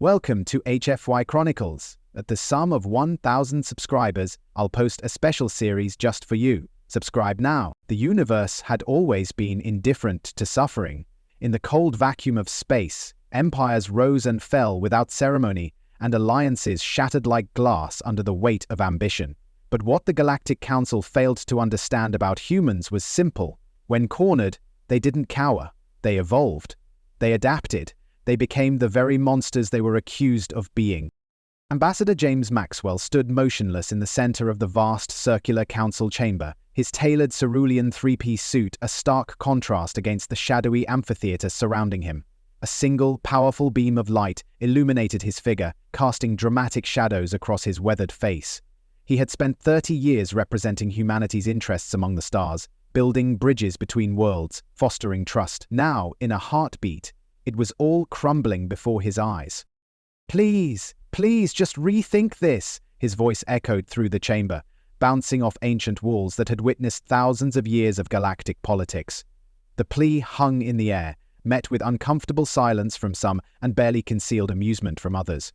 Welcome to HFY Chronicles. At the sum of 1,000 subscribers, I'll post a special series just for you. Subscribe now. The universe had always been indifferent to suffering. In the cold vacuum of space, empires rose and fell without ceremony, and alliances shattered like glass under the weight of ambition. But what the Galactic Council failed to understand about humans was simple. When cornered, they didn't cower. They evolved. They adapted. They became the very monsters they were accused of being. Ambassador James Maxwell stood motionless in the center of the vast circular council chamber, his tailored cerulean three-piece suit a stark contrast against the shadowy amphitheater surrounding him. A single, powerful beam of light illuminated his figure, casting dramatic shadows across his weathered face. He had spent 30 years representing humanity's interests among the stars, building bridges between worlds, fostering trust. Now, in a heartbeat, it was all crumbling before his eyes. Please, just rethink this, his voice echoed through the chamber, bouncing off ancient walls that had witnessed thousands of years of galactic politics. The plea hung in the air, met with uncomfortable silence from some and barely concealed amusement from others.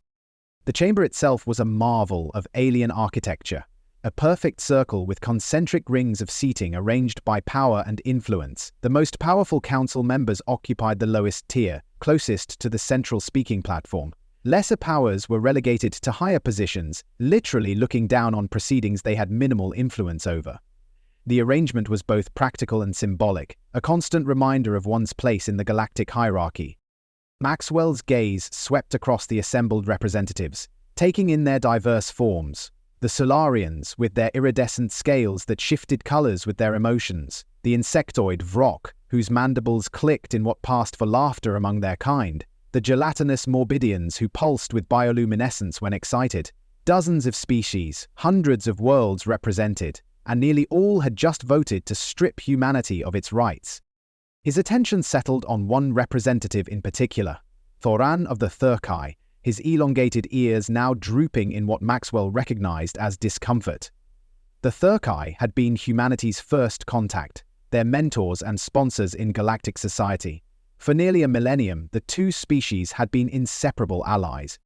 The chamber itself was a marvel of alien architecture, a perfect circle with concentric rings of seating arranged by power and influence. The most powerful council members occupied the lowest tier, closest to the central speaking platform. Lesser powers were relegated to higher positions, literally looking down on proceedings they had minimal influence over. The arrangement was both practical and symbolic, a constant reminder of one's place in the galactic hierarchy. Maxwell's gaze swept across the assembled representatives, taking in their diverse forms. The Solarians, with their iridescent scales that shifted colors with their emotions. The insectoid Vrock, whose mandibles clicked in what passed for laughter among their kind. The gelatinous Morbidians, who pulsed with bioluminescence when excited. Dozens of species, hundreds of worlds represented, and nearly all had just voted to strip humanity of its rights. His attention settled on one representative in particular, Thoran of the Thurkai, his elongated ears now drooping in what Maxwell recognized as discomfort. The Thurkai had been humanity's first contact, their mentors and sponsors in galactic society. For nearly a millennium, the two species had been inseparable allies.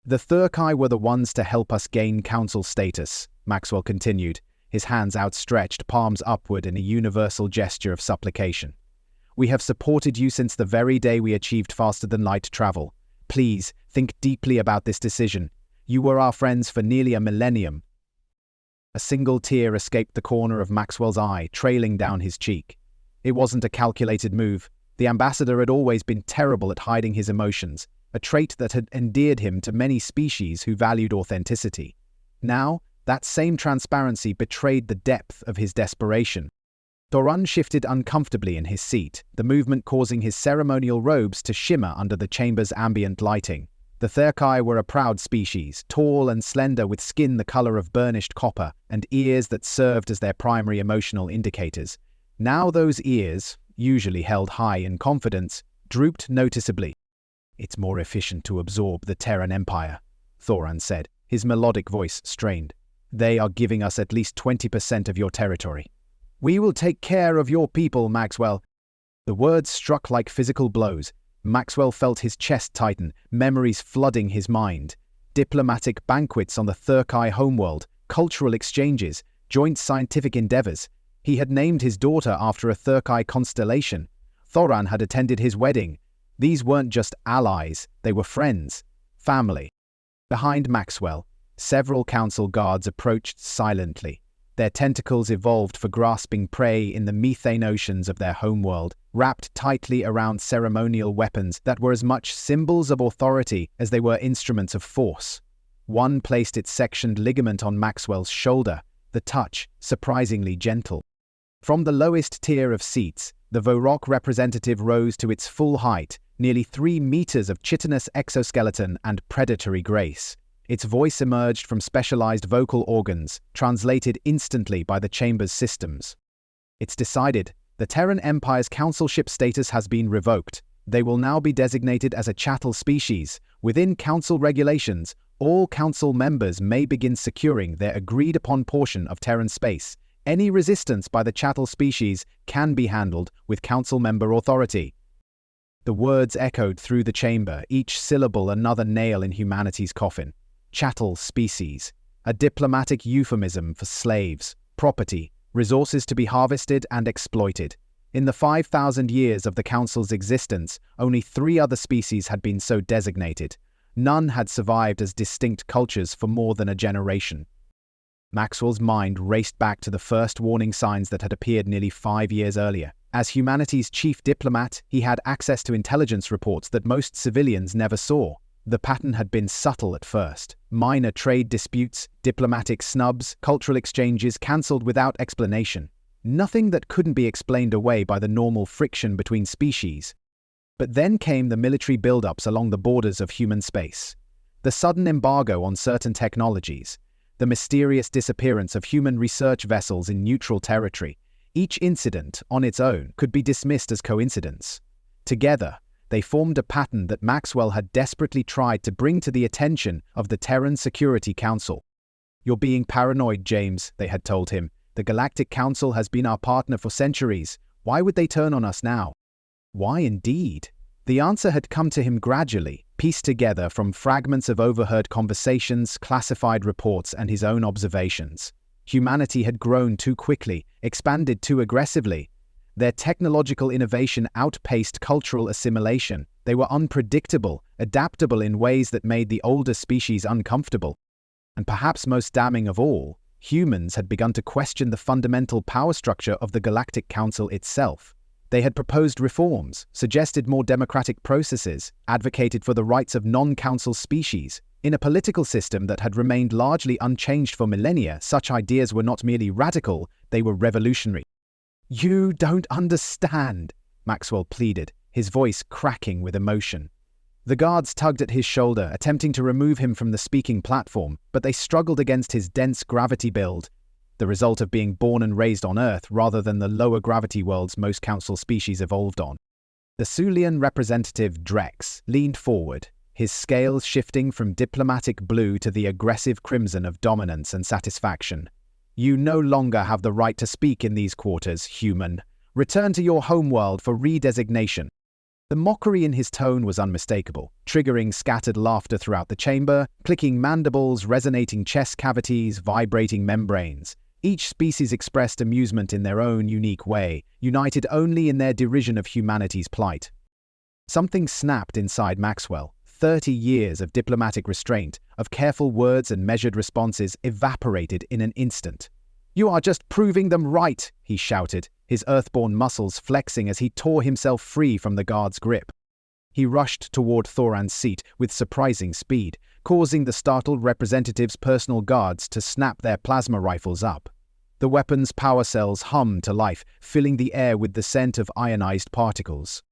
The Thurkai were the ones to help us gain council status, Maxwell continued, his hands outstretched, palms upward in a universal gesture of supplication. We have supported you since the very day we achieved faster-than-light travel. Please, think deeply about this decision. You were our friends for nearly a millennium. A single tear escaped the corner of Maxwell's eye, trailing down his cheek. It wasn't a calculated move. The ambassador had always been terrible at hiding his emotions, a trait that had endeared him to many species who valued authenticity. Now, that same transparency betrayed the depth of his desperation. Thoran shifted uncomfortably in his seat, the movement causing his ceremonial robes to shimmer under the chamber's ambient lighting. The Thurkai were a proud species, tall and slender with skin the color of burnished copper and ears that served as their primary emotional indicators. Now those ears, usually held high in confidence, drooped noticeably. It's more efficient to absorb the Terran Empire, Thoran said, his melodic voice strained. They are giving us at least 20% of your territory. We will take care of your people, Maxwell. The words struck like physical blows. Maxwell felt his chest tighten, memories flooding his mind. Diplomatic banquets on the Thurkai homeworld, cultural exchanges, joint scientific endeavors. He had named his daughter after a Thurkai constellation. Thoran had attended his wedding. These weren't just allies, they were friends, family. Behind Maxwell, several council guards approached silently. Their tentacles evolved for grasping prey in the methane oceans of their homeworld, wrapped tightly around ceremonial weapons that were as much symbols of authority as they were instruments of force. One placed its sectioned ligament on Maxwell's shoulder, the touch surprisingly gentle. From the lowest tier of seats, the Vorok representative rose to its full height, nearly 3 meters of chitinous exoskeleton and predatory grace. Its voice emerged from specialized vocal organs, translated instantly by the chamber's systems. It's decided. The Terran Empire's councilship status has been revoked. They will now be designated as a chattel species. Within council regulations, all council members may begin securing their agreed-upon portion of Terran space. Any resistance by the chattel species can be handled with council member authority. The words echoed through the chamber, each syllable another nail in humanity's coffin. Chattel species, a diplomatic euphemism for slaves, property, resources to be harvested and exploited. In the 5,000 years of the Council's existence, only 3 other species had been so designated. None had survived as distinct cultures for more than a generation. Maxwell's mind raced back to the first warning signs that had appeared nearly 5 years earlier. As humanity's chief diplomat, he had access to intelligence reports that most civilians never saw. The pattern had been subtle at first. Minor trade disputes, diplomatic snubs, cultural exchanges cancelled without explanation. Nothing that couldn't be explained away by the normal friction between species. But then came the military buildups along the borders of human space. The sudden embargo on certain technologies. The mysterious disappearance of human research vessels in neutral territory. Each incident, on its own, could be dismissed as coincidence. Together, they formed a pattern that Maxwell had desperately tried to bring to the attention of the Terran Security Council. "You're being paranoid, James," they had told him. "The Galactic Council has been our partner for centuries. Why would they turn on us now?" Why indeed? The answer had come to him gradually, pieced together from fragments of overheard conversations, classified reports, and his own observations. Humanity had grown too quickly, expanded too aggressively. Their technological innovation outpaced cultural assimilation. They were unpredictable, adaptable in ways that made the older species uncomfortable. And perhaps most damning of all, humans had begun to question the fundamental power structure of the Galactic Council itself. They had proposed reforms, suggested more democratic processes, advocated for the rights of non-council species. In a political system that had remained largely unchanged for millennia, such ideas were not merely radical, they were revolutionary. "You don't understand," Maxwell pleaded, his voice cracking with emotion. The guards tugged at his shoulder, attempting to remove him from the speaking platform, but they struggled against his dense gravity build, the result of being born and raised on Earth rather than the lower gravity worlds most council species evolved on. The Sulian representative Drex leaned forward, his scales shifting from diplomatic blue to the aggressive crimson of dominance and satisfaction. "You no longer have the right to speak in these quarters, human. Return to your homeworld for redesignation." The mockery in his tone was unmistakable, triggering scattered laughter throughout the chamber, clicking mandibles, resonating chest cavities, vibrating membranes. Each species expressed amusement in their own unique way, united only in their derision of humanity's plight. Something snapped inside Maxwell. 30 years of diplomatic restraint, of careful words and measured responses evaporated in an instant. "You are just proving them right," he shouted, his earthborn muscles flexing as he tore himself free from the guard's grip. He rushed toward Thoran's seat with surprising speed, causing the startled representative's personal guards to snap their plasma rifles up. The weapon's power cells hummed to life, filling the air with the scent of ionized particles.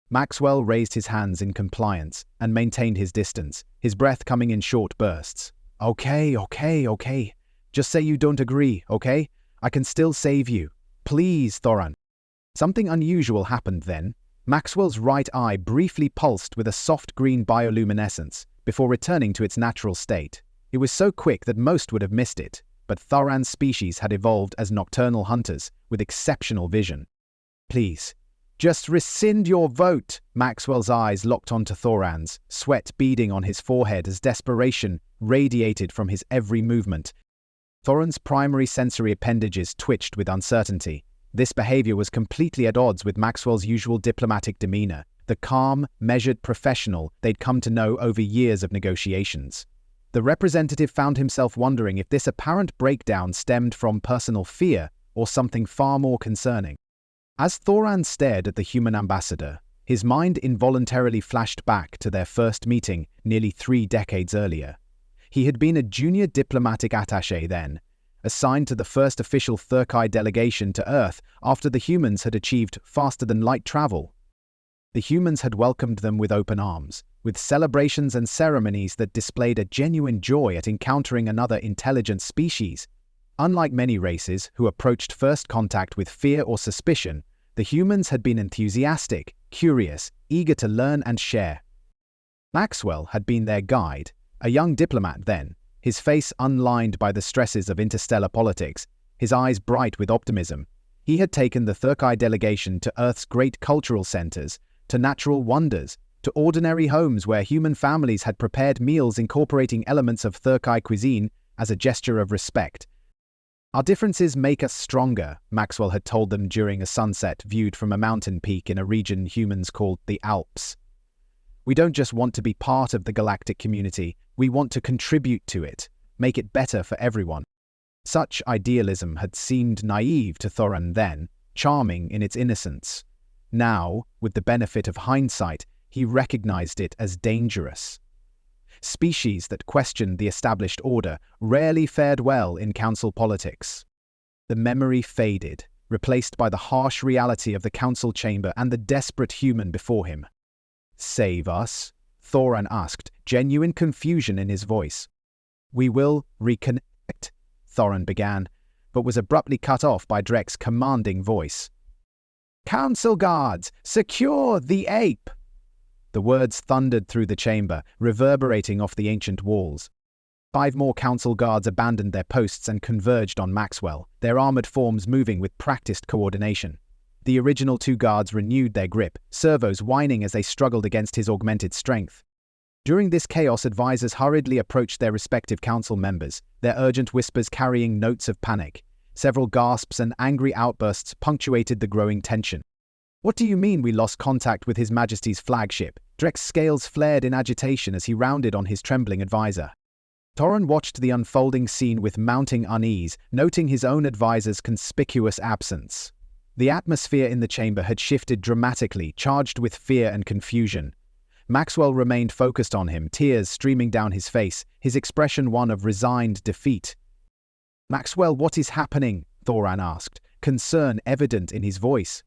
Maxwell raised his hands in compliance and maintained his distance, his breath coming in short bursts. Okay. Just say you don't agree, okay? I can still save you. Please, Thoran." Something unusual happened then. Maxwell's right eye briefly pulsed with a soft green bioluminescence before returning to its natural state. It was so quick that most would have missed it, but Thoran's species had evolved as nocturnal hunters with exceptional vision. "Please, just rescind your vote." Maxwell's eyes locked onto Thoran's, sweat beading on his forehead as desperation radiated from his every movement. Thoran's primary sensory appendages twitched with uncertainty. This behavior was completely at odds with Maxwell's usual diplomatic demeanor, the calm, measured professional they'd come to know over years of negotiations. The representative found himself wondering if this apparent breakdown stemmed from personal fear or something far more concerning. As Thoran stared at the human ambassador, his mind involuntarily flashed back to their first meeting nearly 3 decades earlier. He had been a junior diplomatic attaché then, assigned to the first official Thurkai delegation to Earth after the humans had achieved faster-than-light travel. The humans had welcomed them with open arms, with celebrations and ceremonies that displayed a genuine joy at encountering another intelligent species. Unlike many races who approached first contact with fear or suspicion, the humans had been enthusiastic, curious, eager to learn and share. Maxwell had been their guide, a young diplomat then, his face unlined by the stresses of interstellar politics, his eyes bright with optimism. He had taken the Thurkai delegation to Earth's great cultural centers, to natural wonders, to ordinary homes where human families had prepared meals incorporating elements of Thurkai cuisine as a gesture of respect. Our differences make us stronger, Maxwell had told them during a sunset viewed from a mountain peak in a region humans called the Alps. We don't just want to be part of the galactic community, we want to contribute to it, make it better for everyone. Such idealism had seemed naive to Thoran then, charming in its innocence. Now, with the benefit of hindsight, he recognized it as dangerous. Species that questioned the established order rarely fared well in council politics. The memory faded, replaced by the harsh reality of the council chamber and the desperate human before him. "Save us?" Thoran asked, genuine confusion in his voice. "We will reconnect," Thoran began, but was abruptly cut off by Drek's commanding voice. "Council guards, secure the ape!" The words thundered through the chamber, reverberating off the ancient walls. 5 more council guards abandoned their posts and converged on Maxwell, their armored forms moving with practiced coordination. The original 2 guards renewed their grip, servos whining as they struggled against his augmented strength. During this chaos, advisors hurriedly approached their respective council members, their urgent whispers carrying notes of panic. Several gasps and angry outbursts punctuated the growing tension. "What do you mean we lost contact with His Majesty's flagship?" Drek's scales flared in agitation as he rounded on his trembling advisor. Thoran watched the unfolding scene with mounting unease, noting his own advisor's conspicuous absence. The atmosphere in the chamber had shifted dramatically, charged with fear and confusion. Maxwell remained focused on him, tears streaming down his face, his expression one of resigned defeat. "Maxwell, what is happening?" Thoran asked, concern evident in his voice.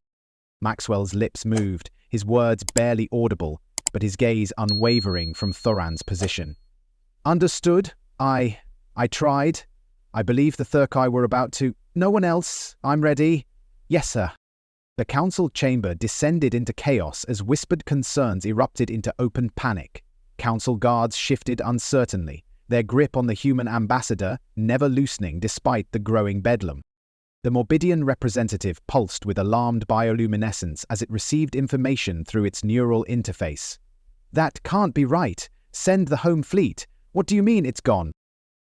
Maxwell's lips moved, his words barely audible, but his gaze unwavering from Thoran's position. "Understood. I tried. I believe the Thurkai were about to— No one else. I'm ready." "Yes, sir." The council chamber descended into chaos as whispered concerns erupted into open panic. Council guards shifted uncertainly, their grip on the human ambassador never loosening despite the growing bedlam. The Morbidian representative pulsed with alarmed bioluminescence as it received information through its neural interface. "That can't be right. Send the home fleet. What do you mean it's gone?"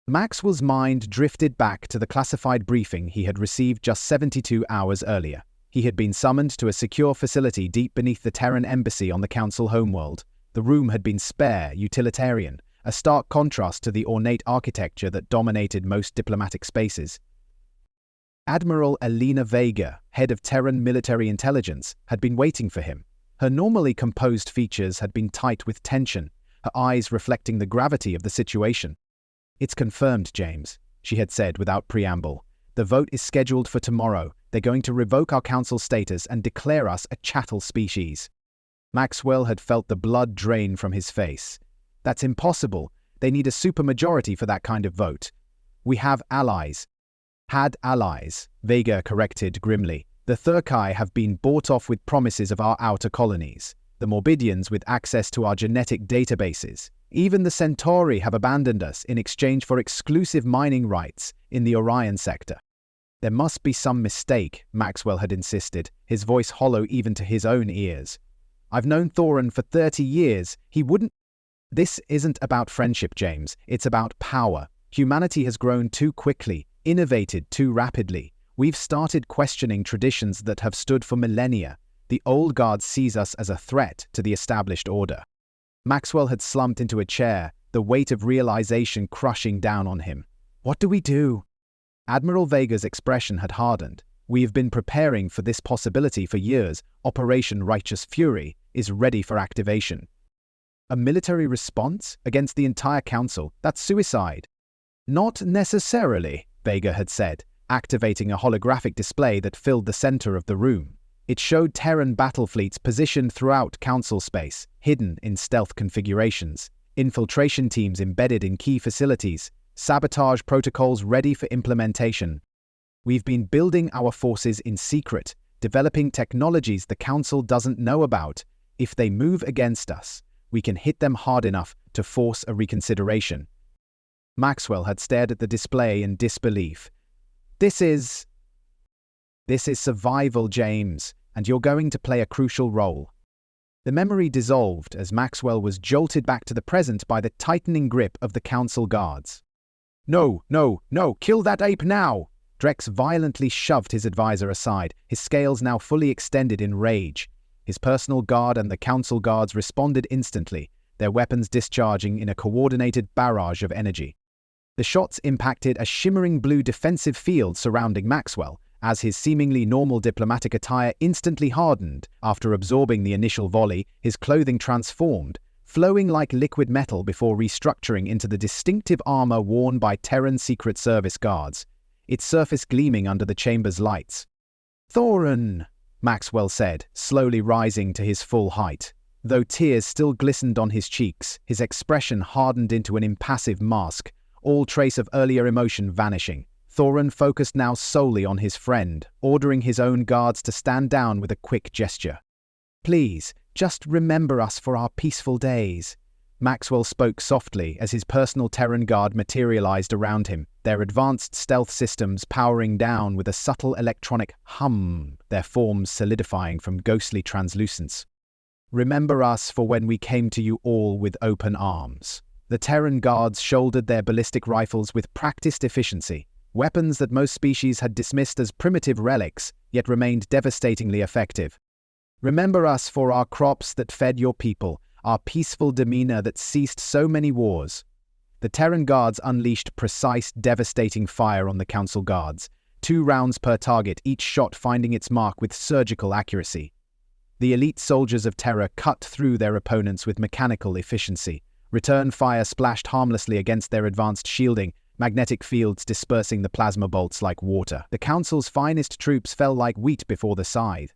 Maxwell's mind drifted back to the classified briefing he had received just 72 hours earlier. He had been summoned to a secure facility deep beneath the Terran embassy on the council homeworld. The room had been spare, utilitarian, a stark contrast to the ornate architecture that dominated most diplomatic spaces. Admiral Elena Vega, head of Terran military intelligence, had been waiting for him. Her normally composed features had been tight with tension, her eyes reflecting the gravity of the situation. "It's confirmed, James," she had said without preamble. "The vote is scheduled for tomorrow. They're going to revoke our council status and declare us a chattel species." Maxwell had felt the blood drain from his face. "That's impossible. They need a supermajority for that kind of vote." "We have allies." "Had allies," Vega corrected grimly. "The Thurkai have been bought off with promises of our outer colonies. The Morbidians with access to our genetic databases. Even the Centauri have abandoned us in exchange for exclusive mining rights in the Orion sector." "There must be some mistake," Maxwell had insisted, his voice hollow even to his own ears. "I've known Thoran for 30 years. He wouldn't—" "This isn't about friendship, James. It's about power. Humanity has grown too quickly, innovated too rapidly. We've started questioning traditions that have stood for millennia. The old guard sees us as a threat to the established order." Maxwell had slumped into a chair, the weight of realization crushing down on him. "What do we do?" Admiral Vega's expression had hardened. "We have been preparing for this possibility for years. Operation Righteous Fury is ready for activation." "A military response against the entire council? That's suicide." "Not necessarily," Vega had said, activating a holographic display that filled the center of the room. It showed Terran battle fleets positioned throughout council space, hidden in stealth configurations, infiltration teams embedded in key facilities, sabotage protocols ready for implementation. "We've been building our forces in secret, developing technologies the council doesn't know about. If they move against us, we can hit them hard enough to force a reconsideration." Maxwell had stared at the display in disbelief. This is survival, James, and you're going to play a crucial role." The memory dissolved as Maxwell was jolted back to the present by the tightening grip of the council guards. "No, no, no, kill that ape now!" Drex violently shoved his advisor aside, his scales now fully extended in rage. His personal guard and the council guards responded instantly, their weapons discharging in a coordinated barrage of energy. The shots impacted a shimmering blue defensive field surrounding Maxwell, as his seemingly normal diplomatic attire instantly hardened. After absorbing the initial volley, his clothing transformed, flowing like liquid metal before restructuring into the distinctive armor worn by Terran Secret Service guards, its surface gleaming under the chamber's lights. "Thorin," Maxwell said, slowly rising to his full height. Though tears still glistened on his cheeks, his expression hardened into an impassive mask, all trace of earlier emotion vanishing. Thorin focused now solely on his friend, ordering his own guards to stand down with a quick gesture. "Please, just remember us for our peaceful days." Maxwell spoke softly as his personal Terran guard materialized around him, their advanced stealth systems powering down with a subtle electronic hum, their forms solidifying from ghostly translucence. "Remember us for when we came to you all with open arms." The Terran guards shouldered their ballistic rifles with practiced efficiency, weapons that most species had dismissed as primitive relics, yet remained devastatingly effective. "Remember us for our crops that fed your people, our peaceful demeanor that ceased so many wars." The Terran guards unleashed precise, devastating fire on the council guards, 2 rounds per target, each shot finding its mark with surgical accuracy. The elite soldiers of Terra cut through their opponents with mechanical efficiency. Return fire splashed harmlessly against their advanced shielding, magnetic fields dispersing the plasma bolts like water. The Council's finest troops fell like wheat before the scythe.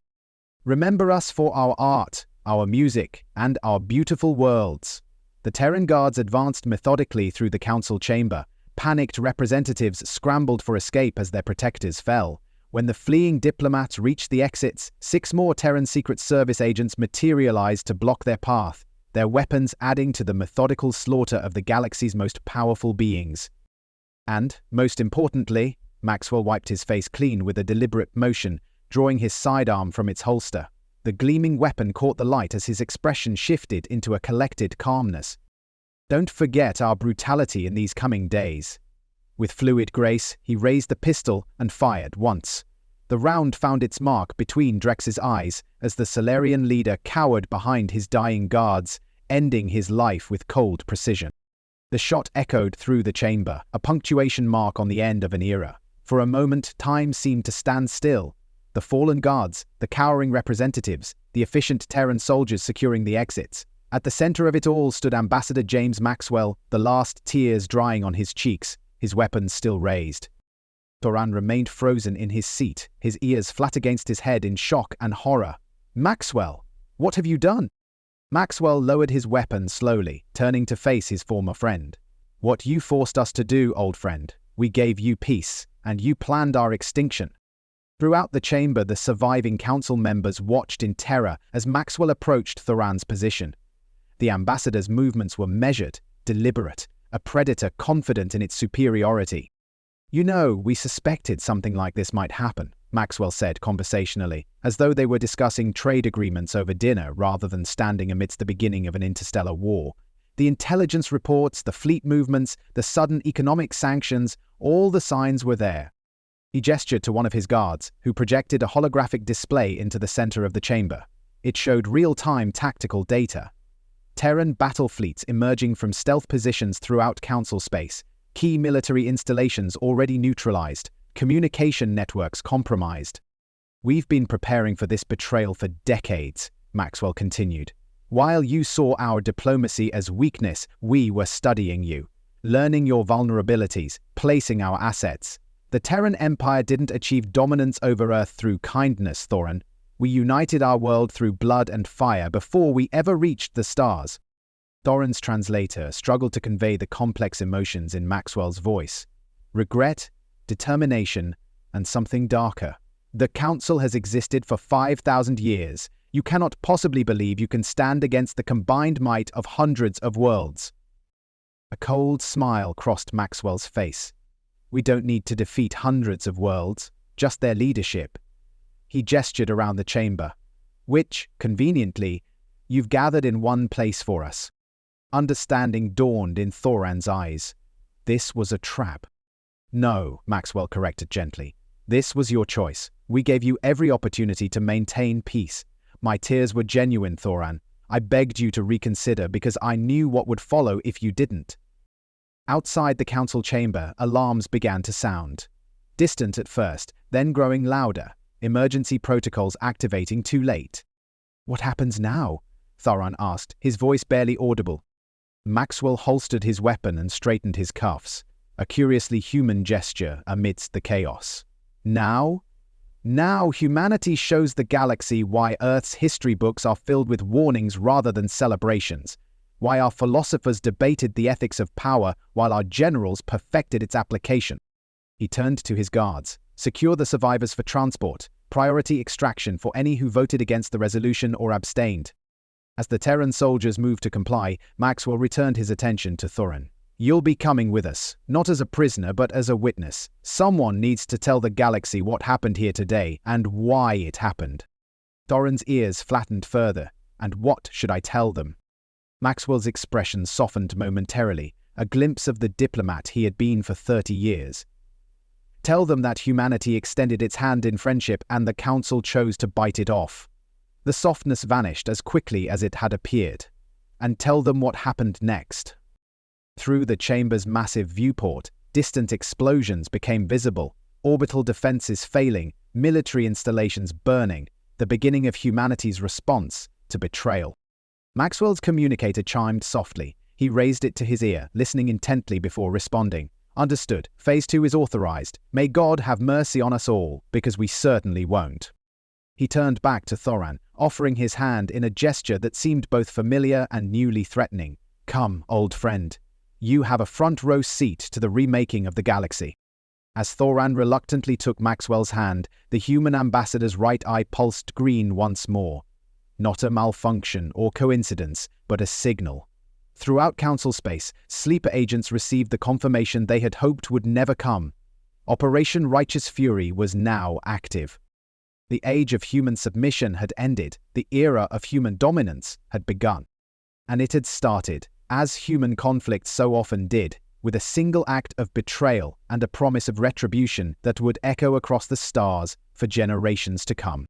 "Remember us for our art, our music, and our beautiful worlds." The Terran guards advanced methodically through the Council chamber. Panicked representatives scrambled for escape as their protectors fell. When the fleeing diplomats reached the exits, 6 more Terran Secret Service agents materialized to block their path, their weapons adding to the methodical slaughter of the galaxy's most powerful beings. And, most importantly, Maxwell wiped his face clean with a deliberate motion, drawing his sidearm from its holster. The gleaming weapon caught the light as his expression shifted into a collected calmness. "Don't forget our brutality in these coming days." With fluid grace, he raised the pistol and fired once. The round found its mark between Drex's eyes as the Solarian leader cowered behind his dying guards, ending his life with cold precision. The shot echoed through the chamber, a punctuation mark on the end of an era. For a moment, time seemed to stand still. The fallen guards, the cowering representatives, the efficient Terran soldiers securing the exits. At the center of it all stood Ambassador James Maxwell, the last tears drying on his cheeks, his weapons still raised. Thorin remained frozen in his seat, his ears flat against his head in shock and horror. "Maxwell, what have you done?" Maxwell lowered his weapon slowly, turning to face his former friend. "What you forced us to do, old friend. We gave you peace, and you planned our extinction." Throughout the chamber, the surviving council members watched in terror as Maxwell approached Thorin's position. The ambassador's movements were measured, deliberate, a predator confident in its superiority. "You know, we suspected something like this might happen," Maxwell said conversationally, as though they were discussing trade agreements over dinner rather than standing amidst the beginning of an interstellar war. "The intelligence reports, the fleet movements, the sudden economic sanctions, all the signs were there." He gestured to one of his guards, who projected a holographic display into the center of the chamber. It showed real-time tactical data. Terran battle fleets emerging from stealth positions throughout Council space, key military installations already neutralized, communication networks compromised. "We've been preparing for this betrayal for decades," Maxwell continued. "While you saw our diplomacy as weakness, we were studying you, learning your vulnerabilities, placing our assets. The Terran Empire didn't achieve dominance over Earth through kindness, Thorin. We united our world through blood and fire before we ever reached the stars." Thorin's translator struggled to convey the complex emotions in Maxwell's voice. Regret, determination, and something darker. "The Council has existed for 5,000 years. You cannot possibly believe you can stand against the combined might of hundreds of worlds." A cold smile crossed Maxwell's face. "We don't need to defeat hundreds of worlds, just their leadership." He gestured around the chamber, which, conveniently, You've gathered in one place for us." Understanding dawned in Thoran's eyes. This was a trap. "No," Maxwell corrected gently. "This was your choice. We gave you every opportunity to maintain peace. My tears were genuine, Thoran. I begged you to reconsider because I knew what would follow if you didn't." Outside the council chamber, alarms began to sound. Distant at first, then growing louder. Emergency protocols activating too late. "What happens now?" Thoran asked, his voice barely audible. Maxwell holstered his weapon and straightened his cuffs, a curiously human gesture amidst the chaos. Now? Now humanity shows the galaxy why Earth's history books are filled with warnings rather than celebrations, why our philosophers debated the ethics of power while our generals perfected its application. He turned to his guards. "Secure the survivors for transport. Priority extraction for any who voted against the resolution or abstained." As the Terran soldiers moved to comply, Maxwell returned his attention to Thoran. "You'll be coming with us, not as a prisoner but as a witness. Someone needs to tell the galaxy what happened here today and why it happened." Thoran's ears flattened further. "And what should I tell them?" Maxwell's expression softened momentarily, a glimpse of the diplomat he had been for 30 years. "Tell them that humanity extended its hand in friendship and the Council chose to bite it off." The softness vanished as quickly as it had appeared. "And tell them what happened next." Through the chamber's massive viewport, distant explosions became visible, orbital defenses failing, military installations burning, the beginning of humanity's response to betrayal. Maxwell's communicator chimed softly. He raised it to his ear, listening intently before responding. "Understood. Phase 2 is authorized. May God have mercy on us all, because we certainly won't." He turned back to Thoran, offering his hand in a gesture that seemed both familiar and newly threatening. "Come, old friend. You have a front-row seat to the remaking of the galaxy." As Thoran reluctantly took Maxwell's hand, the human ambassador's right eye pulsed green once more. Not a malfunction or coincidence, but a signal. Throughout Council space, sleeper agents received the confirmation they had hoped would never come. Operation Righteous Fury was now active. The age of human submission had ended, the era of human dominance had begun. And it had started, as human conflict so often did, with a single act of betrayal and a promise of retribution that would echo across the stars for generations to come.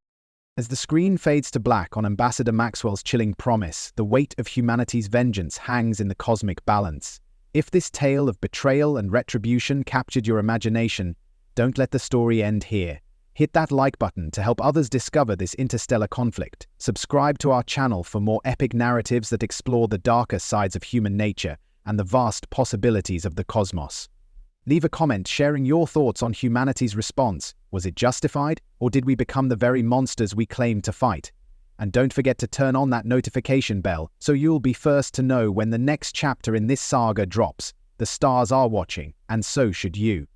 As the screen fades to black on Ambassador Maxwell's chilling promise, the weight of humanity's vengeance hangs in the cosmic balance. If this tale of betrayal and retribution captured your imagination, don't let the story end here. Hit that like button to help others discover this interstellar conflict. Subscribe to our channel for more epic narratives that explore the darker sides of human nature and the vast possibilities of the cosmos. Leave a comment sharing your thoughts on humanity's response. Was it justified, or did we become the very monsters we claimed to fight? And don't forget to turn on that notification bell so you'll be first to know when the next chapter in this saga drops. The stars are watching, and so should you.